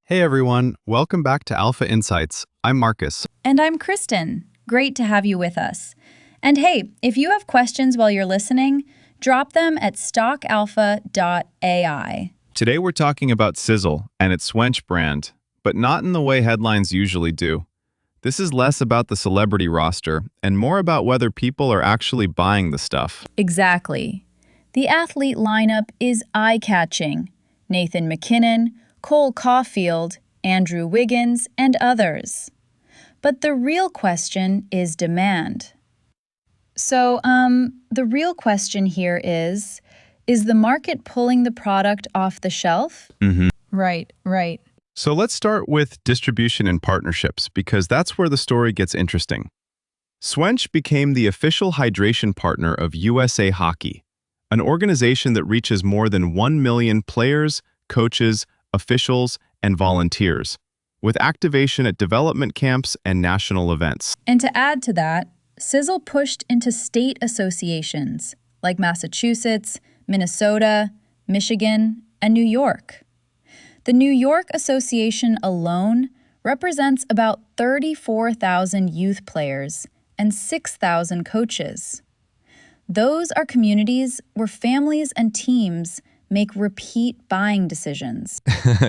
Hey everyone, welcome back to Alpha Insights. I'm Marcus. And I'm Kristen. Great to have you with us. And hey, if you have questions while you're listening, drop them at stockalpha.ai. Today we're talking about Cizzle and its CWENCH brand, but not in the way headlines usually do. This is less about the celebrity roster and more about whether people are actually buying the stuff. Exactly. The athlete lineup is eye-catching. Nathan McKinnon, Cole Caulfield, Andrew Wiggins, and others. But the real question is demand. So, the real question here is the market pulling the product off the shelf? Right. So let's start with distribution and partnerships, because that's where the story gets interesting. CWENCH became the official hydration partner of USA Hockey, an organization that reaches more than 1 million players, coaches, officials, and volunteers, with activation at development camps and national events. And to add to that, Cizzle pushed into state associations like Massachusetts, Minnesota, Michigan, and New York. The New York Association alone represents about 34,000 youth players and 6,000 coaches. Those are communities where families and teams make repeat buying decisions.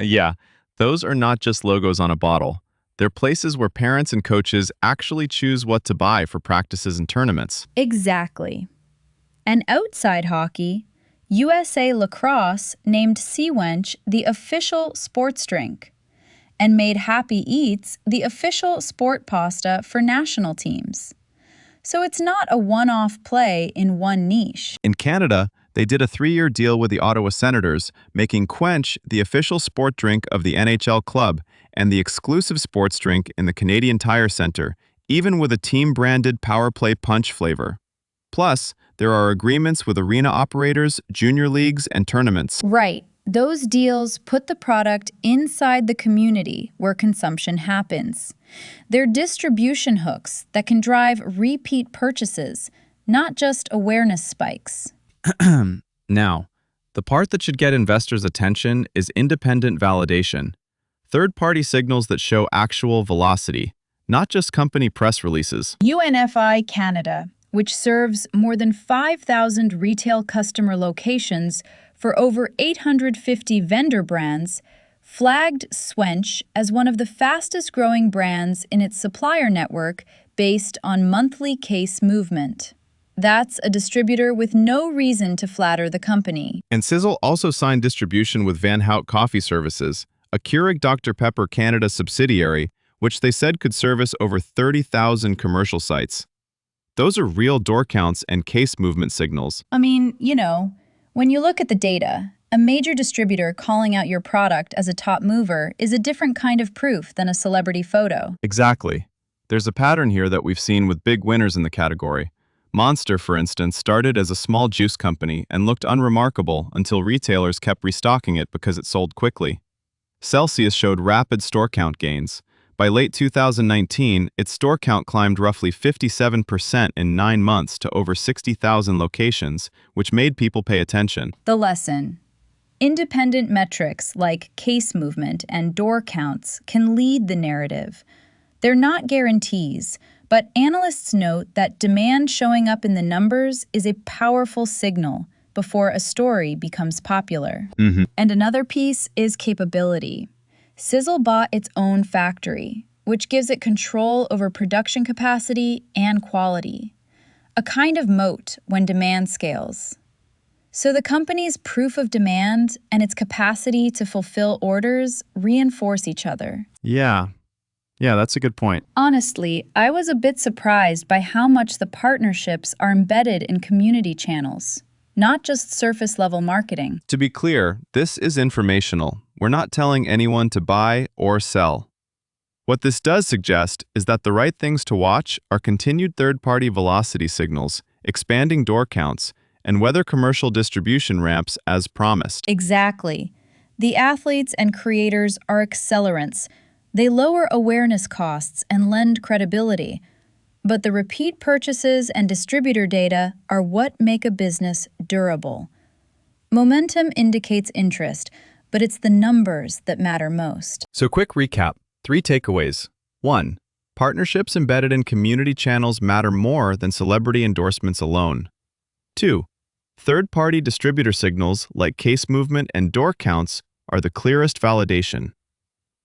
Yeah, those are not just logos on a bottle. They're places where parents and coaches actually choose what to buy for practices and tournaments. Exactly. And outside hockey, USA Lacrosse named CWENCH the official sports drink and made Happy Eats the official sport pasta for national teams. So it's not a one-off play in one niche. In Canada, they did a 3-year deal with the Ottawa Senators, making CWENCH the official sport drink of the NHL club and the exclusive sports drink in the Canadian Tire Centre, even with a team-branded Power Play Punch flavor. Plus, there are agreements with arena operators, junior leagues, and tournaments. Right. Those deals put the product inside the community where consumption happens. They're distribution hooks that can drive repeat purchases, not just awareness spikes. Now, the part that should get investors' attention is independent validation. Third-party signals that show actual velocity, not just company press releases. UNFI Canada, which serves more than 5,000 retail customer locations for over 850 vendor brands, flagged CWENCH as one of the fastest-growing brands in its supplier network based on monthly case movement. That's a distributor with no reason to flatter the company. And Cizzle also signed distribution with Van Hout Coffee Services, a Keurig Dr. Pepper Canada subsidiary, which they said could service over 30,000 commercial sites. Those are real door counts and case movement signals. I mean, when you look at the data, a major distributor calling out your product as a top mover is a different kind of proof than a celebrity photo. Exactly. There's a pattern here that we've seen with big winners in the category. Monster, for instance, started as a small juice company and looked unremarkable until retailers kept restocking it because it sold quickly. Celsius showed rapid store count gains. By late 2019, its store count climbed roughly 57% in 9 months to over 60,000 locations, which made people pay attention. The lesson: independent metrics like case movement and door counts can lead the narrative. They're not guarantees, but analysts note that demand showing up in the numbers is a powerful signal before a story becomes popular. And another piece is capability. Cizzle bought its own factory, which gives it control over production capacity and quality, a kind of moat when demand scales. So the company's proof of demand and its capacity to fulfill orders reinforce each other. Yeah, that's a good point. Honestly, I was a bit surprised by how much the partnerships are embedded in community channels, not just surface-level marketing. To be clear, this is informational. We're not telling anyone to buy or sell. What this does suggest is that the right things to watch are continued third-party velocity signals, expanding door counts, and whether commercial distribution ramps as promised. Exactly. The athletes and creators are accelerants. They lower awareness costs and lend credibility. But the repeat purchases and distributor data are what make a business durable. Momentum indicates interest, but it's the numbers that matter most. So quick recap, 3 takeaways. 1. Partnerships embedded in community channels matter more than celebrity endorsements alone. 2. Third-party distributor signals like case movement and door counts are the clearest validation.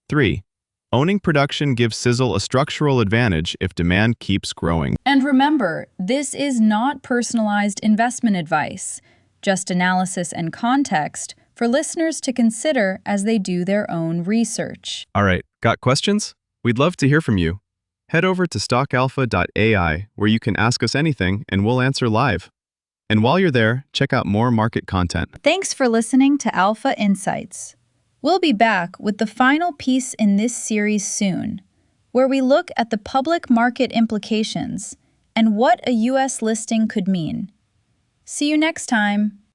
3. Owning production gives Cizzle a structural advantage if demand keeps growing. And remember, this is not personalized investment advice, just analysis and context for listeners to consider as they do their own research. All right, got questions? We'd love to hear from you. Head over to stockalpha.ai where you can ask us anything and we'll answer live. And while you're there, check out more market content. Thanks for listening to Alpha Insights. We'll be back with the final piece in this series soon, where we look at the public market implications and what a U.S. listing could mean. See you next time.